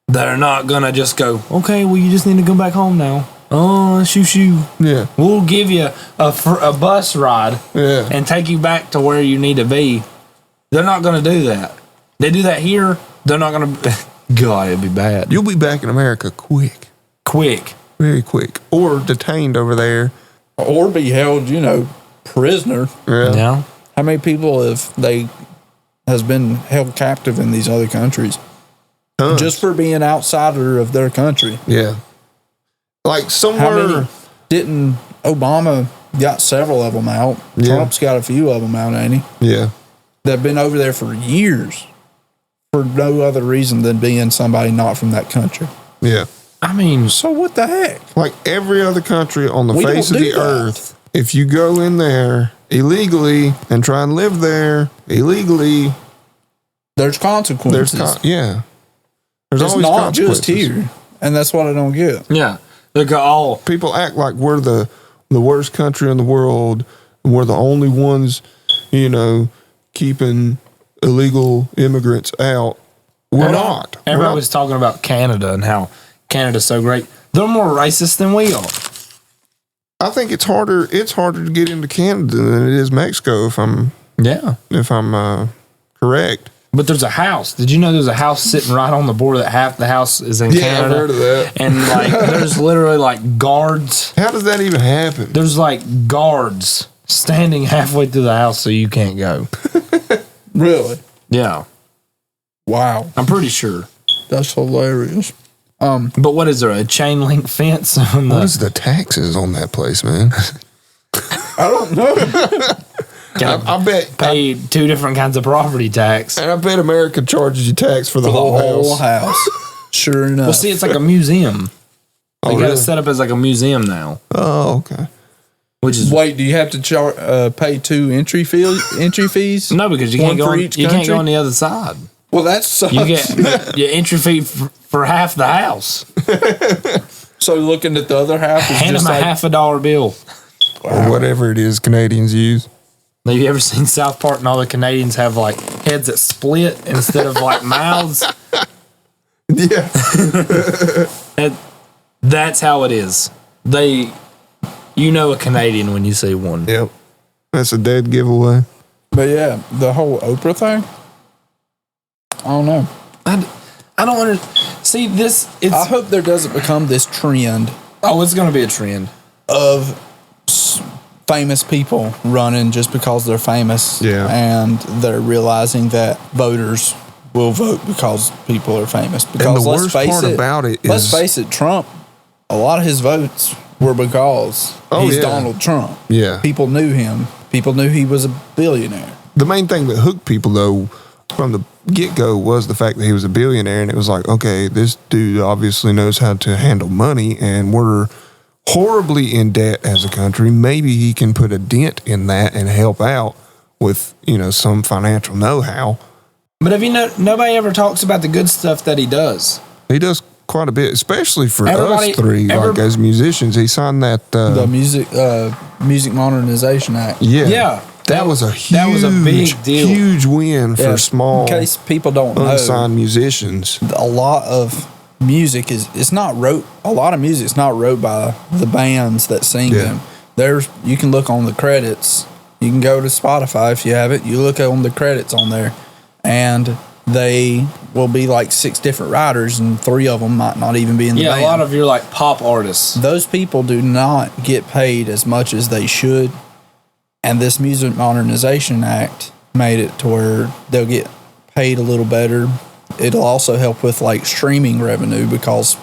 They're not gonna just go, okay, well, you just need to go back home now. Oh, shoo. Yeah. We'll give you a bus ride Yeah. and take you back to where you need to be. They're not gonna do that. They do that here. They're not gonna. God, it'd be bad. You'll be back in America quick. Quick. Very quick. Or detained over there. Or be held, prisoner. Yeah. Yeah. How many people has been held captive in these other countries Tons. just for being outsider of their country? Yeah. Like How somewhere. many didn't Obama got several of them out? Yeah. Trump's got a few of them out, ain't he? Yeah. They've been over there for years for no other reason than being somebody not from that country. Yeah. I mean, So what the heck? Like every other country on the We face of don't the do that. earth, if you go in there illegally and try and live there illegally, There's consequences. There's it's always not just consequences. here, and that's what I don't get. yeah. Look at all. People act like we're the worst country in the world and we're the only ones, keeping illegal immigrants out. We're not. Everybody was talking about Canada and how Canada's so great. They're more racist than we are. I think it's harder to get into Canada than it is Mexico if I'm correct. But there's a house. Did you know there's a house sitting right on the border that half the house is in Canada? I've heard of that. And there's literally guards. How does that even happen? There's guards standing halfway through the house so you can't go. Really? Yeah. Wow. I'm pretty sure. That's hilarious. But what is there? A chain link fence on What is the taxes on that place, man? I don't know. I bet pay two different kinds of property tax? And I bet America charges you tax for the whole house. Sure enough. Well, see, it's like a museum. They got it set up as like a museum now, Oh, okay. which is Wait, do you have to pay two entry fees? no, because you One can't go. for On, each you can't country? go on the other side. Well, that sucks. You get your entry fee for half the house. So looking at the other half is Hand just them a like, $50 bill. Or whatever it is Canadians use. Have you ever seen South Park and all the Canadians have heads that split instead of mouths? Yeah. That's how it is. A Canadian when you see one. Yep. That's a dead giveaway. but yeah, the whole Oprah thing. I don't know. I don't understand. See this. I hope there doesn't become this trend It's going to be a trend. of famous people running just because they're famous. Yeah. And they're realizing that voters will vote because people are famous. Because the worst part about it let's is- face it, Trump, a lot of his votes were because Oh, he's yeah. Donald Trump. Yeah. People knew him. People knew he was a billionaire. The main thing that hooked people, though, from the get-go was the fact that he was a billionaire, and it was like, okay, this dude obviously knows how to handle money, and we're horribly in debt as a country. Maybe he can put a dent in that and help out with, some financial know-how. But if nobody ever talks about the good stuff that he does. He does quite a bit, especially for us three, like as musicians. He signed that the Music Modernization Act. Yeah. That was a big deal. Huge win for small, in case people don't know, unsigned musicians. A lot of music it's not wrote by the bands that sing them. You can look on the credits. You can go to Spotify if you have it. You look on the credits on there, and they will be like 6 different writers, and 3 of them might not even be in the band. Yeah, a lot of your like pop artists. Those people do not get paid as much as they should. And this Music Modernization Act made it to where they'll get paid a little better. It'll also help with like streaming revenue because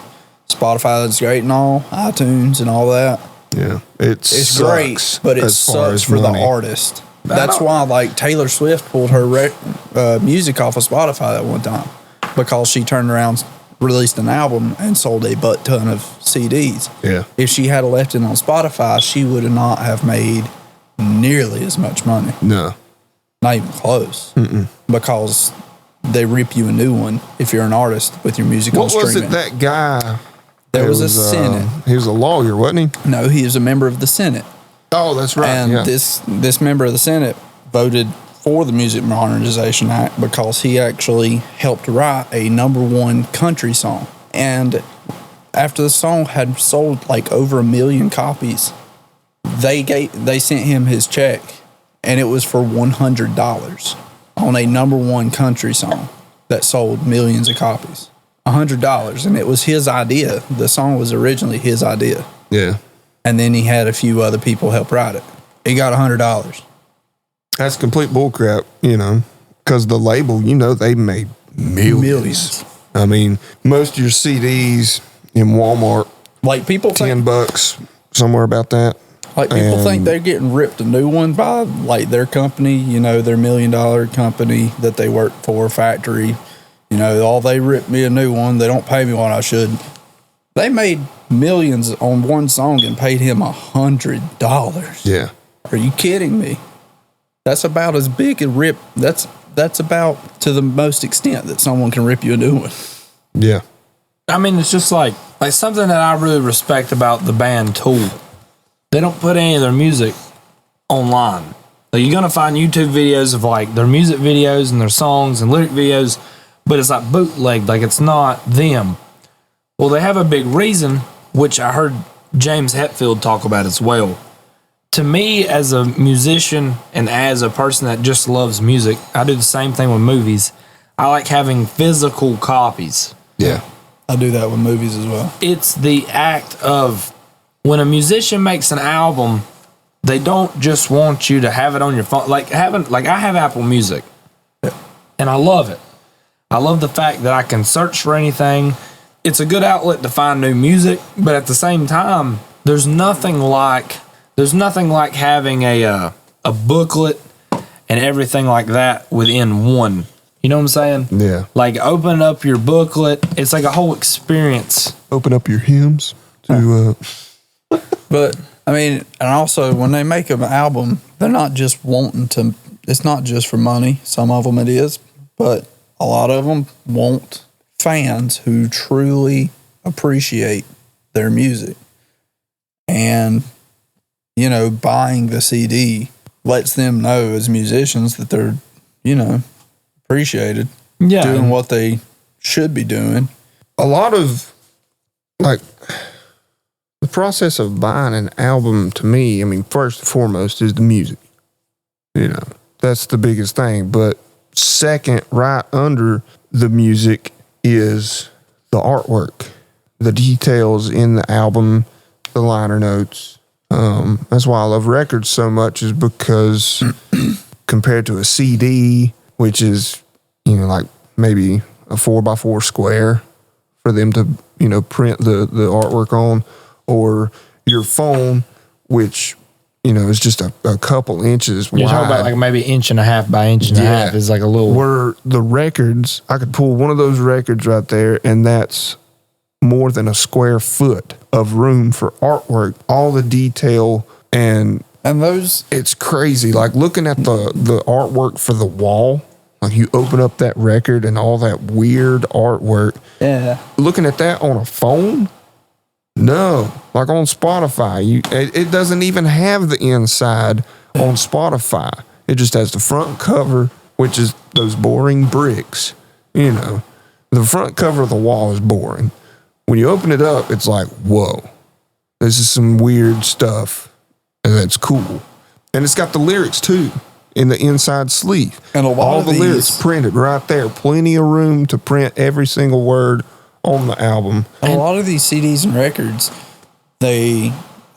Spotify is great and all, iTunes and all that. Yeah, it's great, but it sucks for the artist. That's why like Taylor Swift pulled her music off of Spotify at one time because she turned around, released an album, and sold a butt ton of CDs. Yeah, if she had left it on Spotify, she would not have made nearly as much money. No, not even close. Because they rip you a new one if you're an artist with your music on streaming. What was it that guy? There was a Senate. He was a lawyer, wasn't he? No, he was a member of the Senate. Oh, that's right. And this member of the Senate voted for the Music Modernization Act because he actually helped write a #1 country song. And after the song had sold like over 1 million copies, they sent him his check, and it was for $100 on a #1 country song that sold millions of copies. $100, and it was his idea. The song was originally his idea. Yeah. And then he had a few other people help write it. He got $100. That's complete bullcrap, because the label, they made millions. I mean, most of your CDs in Walmart, like people $10, somewhere about that. Like people think they're getting ripped a new one by like their company, their $1 million company that they work for, factory. They ripped me a new one. They don't pay me what I should. They made millions on one song and paid him $100. Yeah. Are you kidding me? That's about as big a rip. That's about to the most extent that someone can rip you a new one. Yeah. I mean, it's just like something that I really respect about the band Tool. They don't put any of their music online. Like, you're going to find YouTube videos of like their music videos and their songs and lyric videos, but it's like bootlegged, like it's not them. Well, they have a big reason, which I heard James Hetfield talk about as well. To me, as a musician and as a person that just loves music, I do the same thing with movies. I like having physical copies. Yeah. I do that with movies as well. It's the act of when a musician makes an album, they don't just want you to have it on your phone. I have Apple Music, and I love it. I love the fact that I can search for anything. It's a good outlet to find new music, but at the same time, there's nothing like having a booklet and everything like that within one. You know what I'm saying? Yeah. Like, open up your booklet. It's like a whole experience. Open up your hymns to. But I mean, and also when they make an album, they're not just wanting to. It's not just for money. Some of them it is, but a lot of them want fans who truly appreciate their music. And, buying the CD lets them know as musicians that they're, appreciated. Yeah. Doing what they should be doing. A lot of, the process of buying an album to me, first and foremost is the music. That's the biggest thing. But second, right under the music is the artwork, the details in the album, the liner notes. That's why I love records so much, is because compared to a CD, which is, maybe a 4x4 square for them to, print the artwork on, or your phone, which, it's just a couple inches You're wide. talking about like maybe inch and a half by inch and a half is like a little. Where the records, I could pull one of those records right there, and that's more than a square foot of room for artwork, all the detail, and those, it's crazy. Like looking at the artwork for the wall, like you open up that record and all that weird artwork. yeah. Looking at that on a phone, no. Like on Spotify, it doesn't even have the inside on Spotify. It just has the front cover, which is those boring bricks. The front cover of the wall is boring. When you open it up, it's like, whoa, this is some weird stuff, and that's cool. And it's got the lyrics too in the inside sleeve. And a lot all of the lyrics printed right there. Plenty of room to print every single word on the album. A lot of these CDs and records, they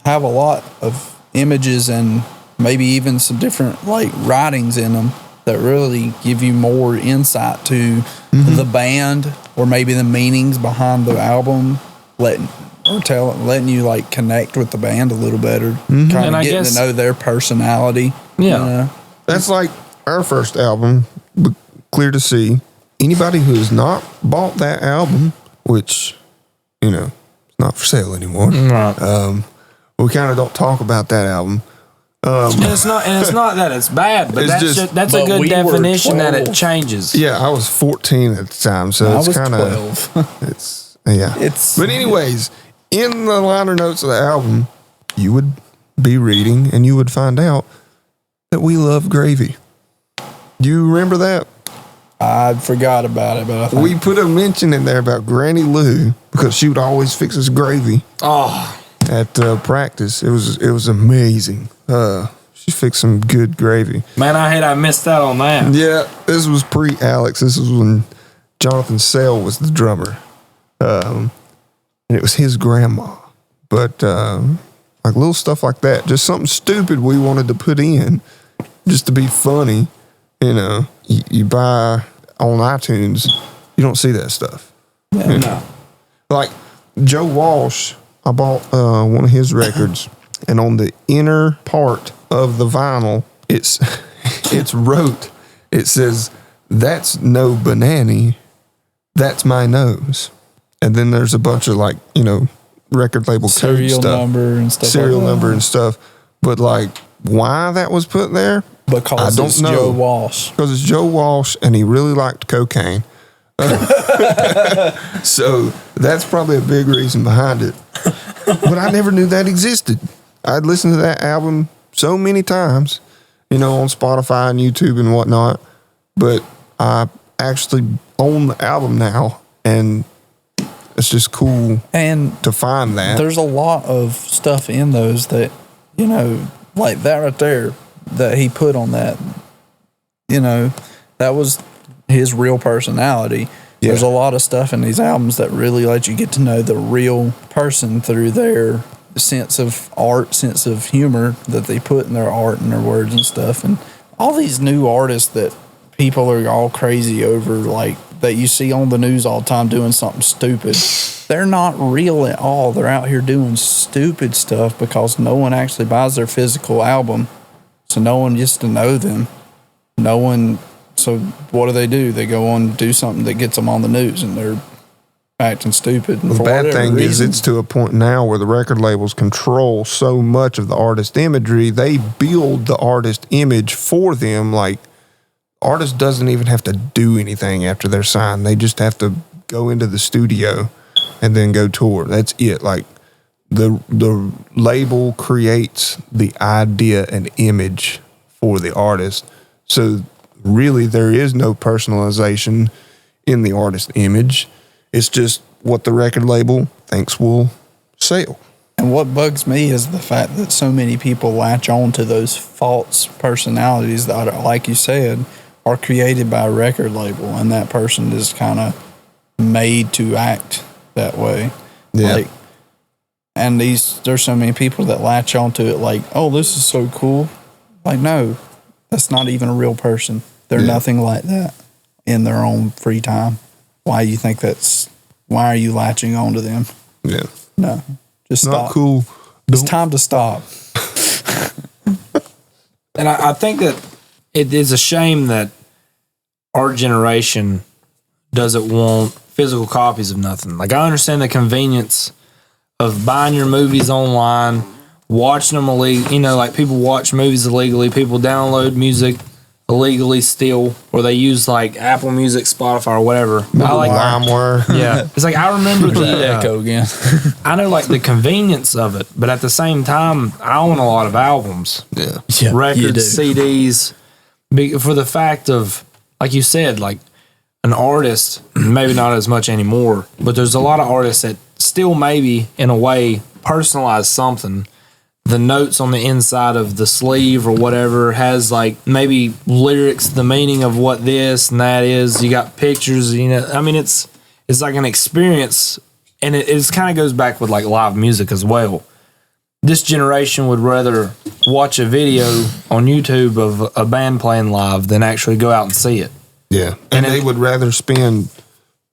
have a lot of images and maybe even some different like writings in them that really give you more insight to the band or maybe the meanings behind the album, letting you like connect with the band a little better, kind of getting to know their personality. Yeah. That's like our first album, Clear to See. Anybody who has not bought that album, which, it's not for sale anymore. Right. We kind of don't talk about that album. And it's not that it's bad, but that's a good definition that it changes. Yeah, I was 14 at the time, so it's kind of 12. But anyways, in the liner notes of the album, you would be reading and you would find out that we love gravy. Do you remember that? I forgot about it, but I think We put a mention in there about Granny Lou because she would always fix us gravy. Oh, At practice, it was amazing. She fixed some good gravy. man, I missed out on that. Yeah, this was pre-Alex. This was when Jonathan Sale was the drummer, and it was his grandma. But like little stuff like that, just something stupid we wanted to put in, just to be funny. You buy on iTunes, you don't see that stuff. No. Like Joe Walsh, I bought one of his records, and on the inner part of the vinyl, it's wrote. It says, "That's no banana, that's my nose." And then there's a bunch of record label code serial stuff, number and stuff. serial like that. number and stuff. But why that was put there, Because I don't it's know. Joe Walsh. Because it's Joe Walsh, and he really liked cocaine. So that's probably a big reason behind it. But I never knew that existed. I'd listened to that album so many times, on Spotify and YouTube and whatnot. But I actually own the album now, and it's just cool And to find that. there's a lot of stuff in those that, like that right there that he put on that, that was his real personality. Yeah. There's a lot of stuff in these albums that really let you get to know the real person through their sense of art, sense of humor that they put in their art and their words and stuff. And all these new artists that people are all crazy over, like that you see on the news all the time doing something stupid, they're not real at all. They're out here doing stupid stuff because no one actually buys their physical album. So no one gets to know them. No one. So what do? They go on and do something that gets them on the news, and they're acting stupid. And The for bad whatever thing is reason- it's to a point now where the record labels control so much of the artist imagery. They build the artist image for them. Like, artist doesn't even have to do anything after they're signed. They just have to go into the studio and then go tour. That's it. Like, the label creates the idea and image for the artist. So really there is no personalization in the artist image. It's just what the record label thinks will sell. And what bugs me is the fact that so many people latch on to those false personalities that, are, like you said, are created by a record label, and that person is kind of made to act that way. Yeah. And there's so many people that latch onto it like, oh, this is so cool. Like, no, that's not even a real person. They're nothing like that in their own free time. Why are you latching onto them? Yeah. No, just Not stop. cool. It's time to stop. And I think that it is a shame that our generation doesn't want physical copies of nothing. Like, I understand the convenience of buying your movies online, watching them illegally. You know, like, people watch movies illegally, people download music illegally still, or they use like Apple Music, Spotify, or whatever. I like LimeWire. Yeah, it's like I remember the Echo again. I know like the convenience of it, but at the same time, I own a lot of albums, Yeah. Yeah, you records, do. CDs, for the fact of, like you said, like an artist, maybe not as much anymore, but there's a lot of artists that still maybe in a way personalize something. The notes on the inside of the sleeve or whatever has like maybe lyrics, the meaning of what this and that is. You got pictures, you know. I mean, it's like an experience, and it kind of goes back with like live music as well. This generation would rather watch a video on YouTube of a band playing live than actually go out and see it. Yeah. And they would rather spend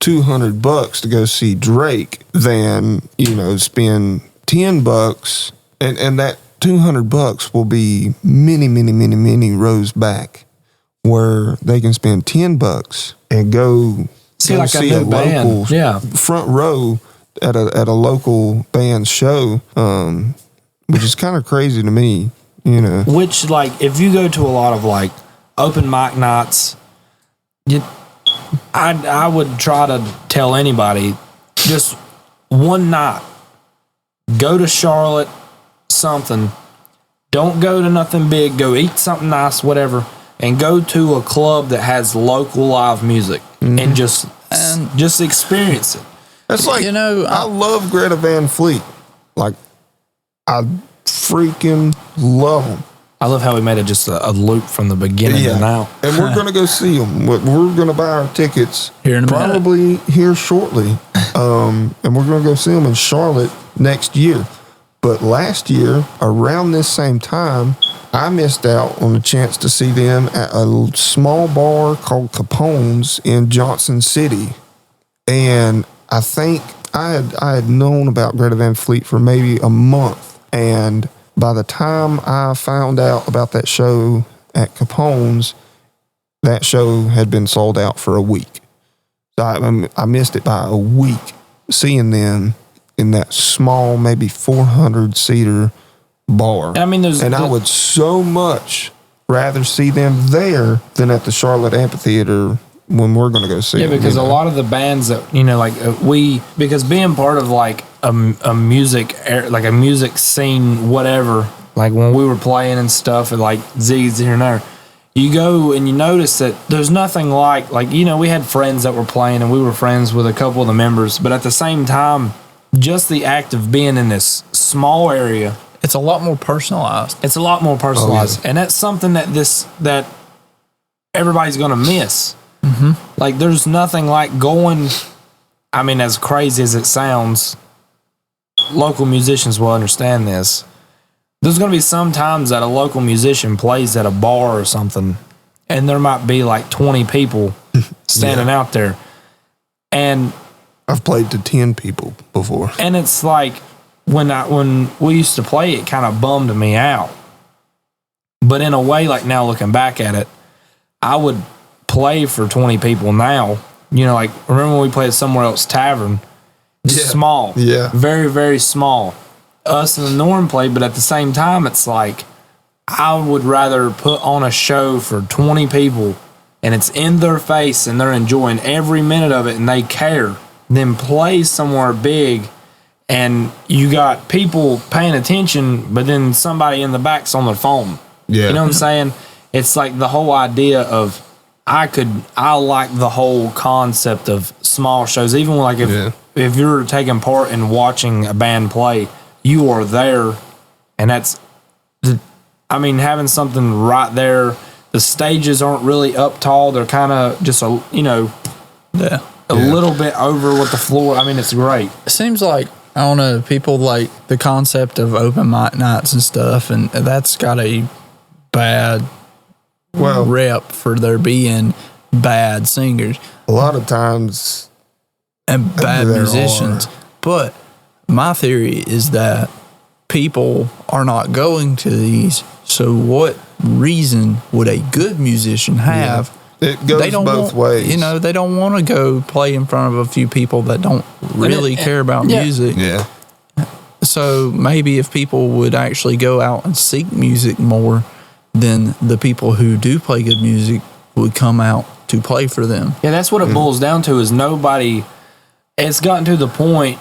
$200 to go see Drake than, you know, spend $10 and that $200 will be many rows back where they can spend $10 and go See like a new band. local Yeah. front row at a local band show, which is kind of crazy to me, you know. Which, like, if you go to a lot of like open mic nights, I would try to tell anybody just one night, go to Charlotte, something. Don't go to nothing big. Go eat something nice, whatever, and go to a club that has local live music and just experience it. That's like, You know, I love Greta Van Fleet. Like, I freaking love them. I love how we made it just a loop from the beginning to now. And we're going to go see them. We're going to buy our tickets Here in a minute. probably here shortly. And we're going to go see them in Charlotte next year. But last year, around this same time, I missed out on the chance to see them at a small bar called Capone's in Johnson City. And I think I had known about Greta Van Fleet for maybe a month. And by the time I found out about that show at Capone's, that show had been sold out for a week. So I missed it by a week seeing them in that small, maybe 400-seater bar. I mean, I would so much rather see them there than at the Charlotte Amphitheater when we're going to go see them. because you a know? lot of the bands that, you know, like because being part of like a music scene, whatever, like when we were playing and stuff at like Z's here and there, you go and you notice that there's nothing like, you know, we had friends that were playing and we were friends with a couple of the members, but at the same time, just the act of being in this small area, It's a lot more personalized. it's a lot more personalized. And that's something that everybody's going to miss. Like, there's nothing like going, I mean, as crazy as it sounds, local musicians will understand this. There's going to be some times that a local musician plays at a bar or something, and there might be like 20 people standing out there. And I've played to 10 people before. And it's like when we used to play, it kind of bummed me out. But in a way, like now looking back at it, I would play for 20 people now. You know, like remember when we played Somewhere Else Tavern? Small. Yeah. Very, very small. Us and the Norm played, but at the same time, it's like I would rather put on a show for 20 people and it's in their face and they're enjoying every minute of it and they care than play somewhere big and you got people paying attention, but then somebody in the back's on their phone. Yeah. You know what I'm saying? It's like the whole idea of I like the whole concept of small shows. Even like if you're taking part in watching a band play, you are there, and that's having something right there. The stages aren't really up tall; they're kind of just a little bit over what the floor. I mean, it's great. It seems like, I don't know, people like the concept of open mic nights and stuff, and that's got a bad rep for there being bad singers A lot of times, and bad there musicians. are. But my theory is that people are not going to these. So what reason would a good musician have? It goes both ways. You know, they don't want to go play in front of a few people that don't really care about music. Yeah. So maybe if people would actually go out and seek music more, then the people who do play good music would come out to play for them. Yeah, that's what it boils down to is nobody, it's gotten to the point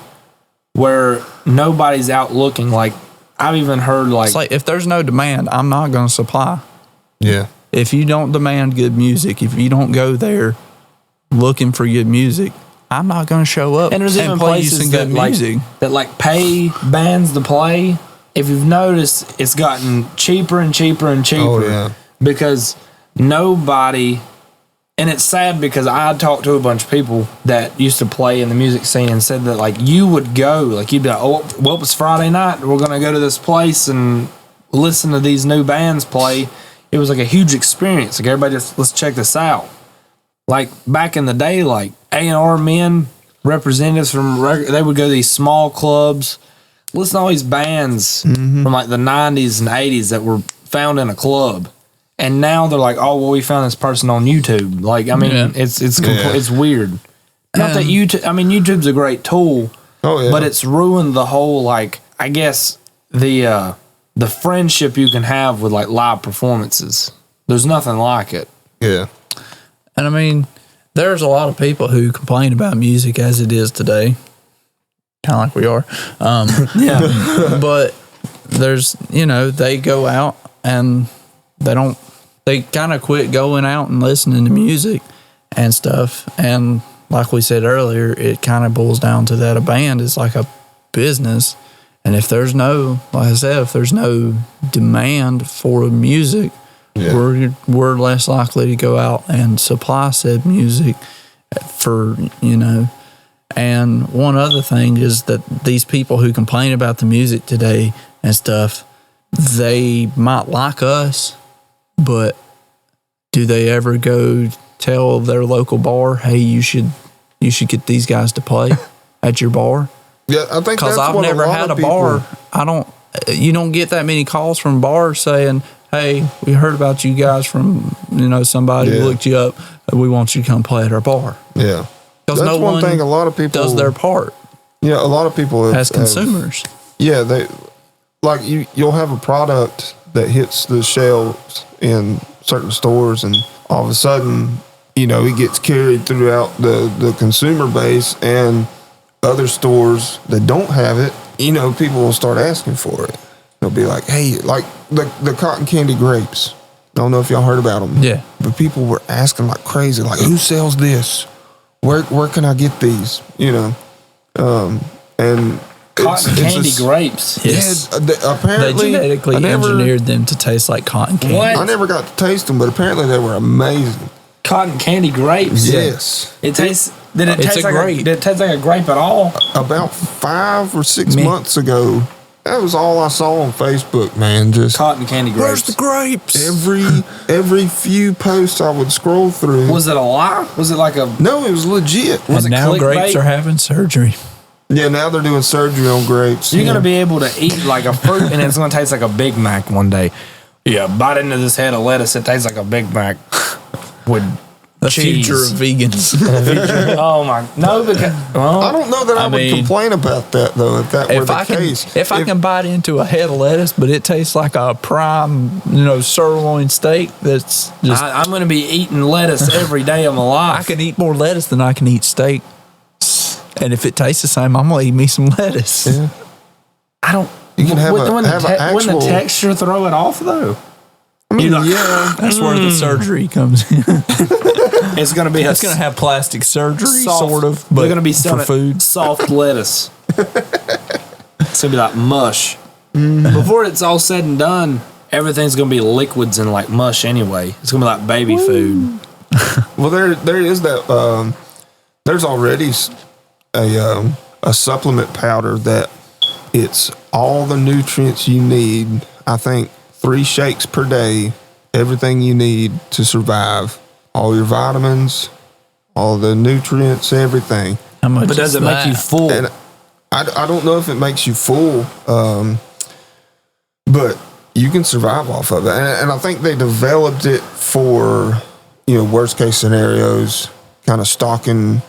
where nobody's out looking. Like, I've even heard It's like if there's no demand, I'm not going to supply. Yeah. If you don't demand good music, if you don't go there looking for good music, I'm not going to show up and there's even play you some places good music. that like pay bands to play. If you've noticed, it's gotten cheaper and cheaper and cheaper. Oh, yeah. Because nobody, and it's sad because I talked to a bunch of people that used to play in the music scene and said that like you would go, like you'd be like, oh, well, it's Friday night. We're going to go to this place and listen to these new bands play. It was like a huge experience. Like everybody just, let's check this out. Like back in the day, like A&R men, representatives from, they would go to these small clubs, listen to all these bands from like the 90s and 80s that were found in a club. And now they're like, oh, well, we found this person on YouTube. Like, I mean, it's weird. Not that YouTube, I mean, YouTube's a great tool, but it's ruined the whole, like, I guess the friendship you can have with like live performances. There's nothing like it. Yeah. And I mean, there's a lot of people who complain about music as it is today, kind of like we are. Yeah. But there's, you know, they go out and they kind of quit going out and listening to music and stuff. And like we said earlier, it kind of boils down to that a band is like a business. And if there's no, like I said, if there's no demand for music, we're less likely to go out and supply said music for, you know. And one other thing is that these people who complain about the music today and stuff, they might like us, but do they ever go tell their local bar, hey, you should get these guys to play at your bar? Yeah, I think because that's I've never had a bar. You don't get that many calls from bars saying, hey, we heard about you guys from, you know, somebody looked you up. We want you to come play at our bar. Yeah. Because that's one thing a lot of people does their part. Yeah, a lot of people as consumers. They like you'll have a product that hits the shelves in certain stores, and all of a sudden, you know, it gets carried throughout the consumer base, and other stores that don't have it, you know, people will start asking for it. They'll be like, hey, like the cotton candy grapes. I don't know if y'all heard about them. Yeah. But people were asking like crazy, like, who sells this? Where can I get these? You know? And cotton candy grapes. Yes. Yeah, apparently. They genetically engineered them to taste like cotton candy. What? I never got to taste them, but apparently they were amazing. Cotton candy grapes? Yes. It tastes... Did it taste like grape. Did it taste like a grape at all? About 5 or 6 months ago, that was all I saw on Facebook, man. Just cotton candy grapes. Where's the grapes? Every few posts I would scroll through. Was it a lie? Was it like a... No, it was legit. Was and it now clickbait? grapes are having surgery. Yeah, now they're doing surgery on grapes. You're going to be able to eat like a fruit and it's going to taste like a Big Mac one day. Yeah, bite into this head of lettuce. It tastes like a Big Mac with the cheese. future of vegans. Oh my... No, because... Well, I don't know that I would mean, complain about that, though, if that were the case. If I can bite into a head of lettuce, but it tastes like a prime, you know, sirloin steak, that's just... I'm going to be eating lettuce every day of my life. I can eat more lettuce than I can eat steak. And if it tastes the same, I'm going to eat me some lettuce. Yeah. I don't... You can have wouldn't actual... the texture throw it off, though? I mean, like, yeah. That's where the surgery comes in. It's going to be... It's going to have plastic surgery, soft, sort of, but but they're going to be for food. Soft lettuce. It's going to be like mush. Before it's all said and done, everything's going to be liquids and like mush anyway. It's going to be like baby food. Well, there is that... there's already a supplement powder that it's all the nutrients you need. I think 3 shakes per day, everything you need to survive. All your vitamins, all the nutrients, everything. How much But does it make you full? And I don't know if it makes you full, but you can survive off of it. And I think they developed it for, worst case scenarios, kind of stocking,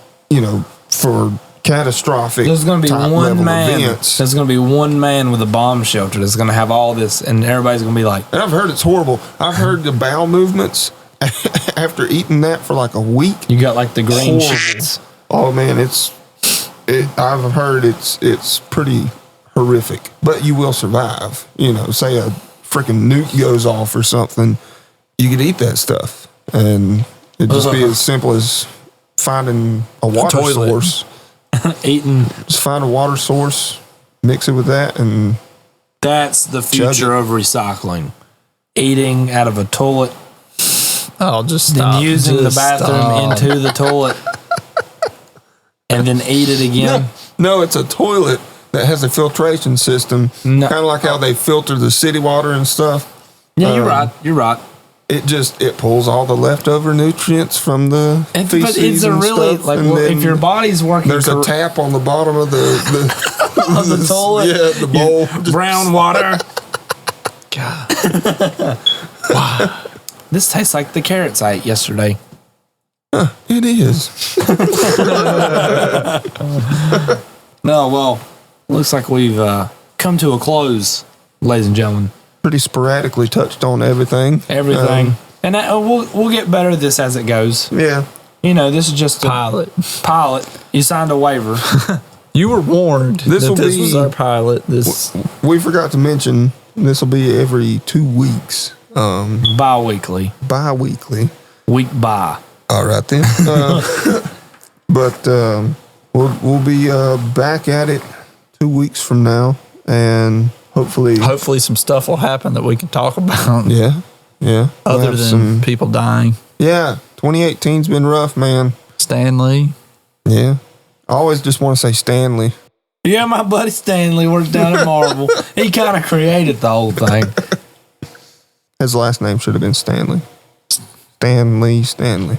for catastrophic. There's going to be type one level man. events. There's going to be one man with a bomb shelter that's going to have all this, and everybody's going to be like, And I've heard it's horrible. I've heard the bowel movements after eating that for like a week. you got like the green Horrible. shits. Oh man, I've heard it's pretty horrific, but you will survive. Say a freaking nuke goes off or something, you could eat that stuff, and it'd just be as simple as finding a water toilet. source. Eating. Just find a water source, mix it with that, and That's the Judge future of recycling. Eating out of a toilet, Oh, just then stop. using the Just bathroom stop. into the toilet, and then eat it again. no, it's a toilet that has a filtration system, No. kind of like how they filter the city water and stuff. Yeah, you're right. You're right. It pulls all the leftover nutrients from the But feces it's a and really stuff, like and well, if then your body's working there's a cor- tap on the bottom of the of the toilet, yeah, the bowl. brown water. God. This tastes like the carrots I ate yesterday. It is. No, well, looks like we've come to a close, ladies and gentlemen. Pretty sporadically touched on everything. Everything, and we'll get better at this as it goes. Yeah. This is just a Pilot. pilot. You signed a waiver. You were warned This that will this be- was our pilot. This We forgot to mention this will be every 2 weeks, Bi-weekly, bi-weekly. week by. All right then. But we'll be back at it 2 weeks from now, and hopefully, hopefully some stuff will happen that we can talk about. yeah. We'll Other have than people dying. Yeah, 2018's been rough, man. Stanley. Yeah. I always just want to say Stanley. Yeah, my buddy Stanley works down at Marvel. He kind of created the whole thing. His last name should have been Stanley. Stanley.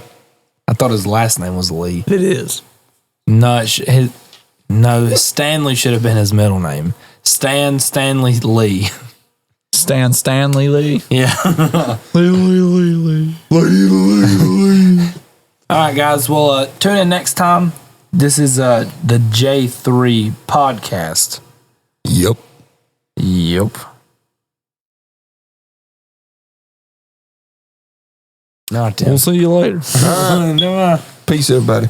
I thought his last name was Lee. It is. No, Stanley should have been his middle name. Stanley Lee. Stanley Lee. Yeah. Lee. All right, guys. Well, tune in next time. This is the J3 podcast. Yep. Yep. Not We'll see you later. Tim. Peace, everybody.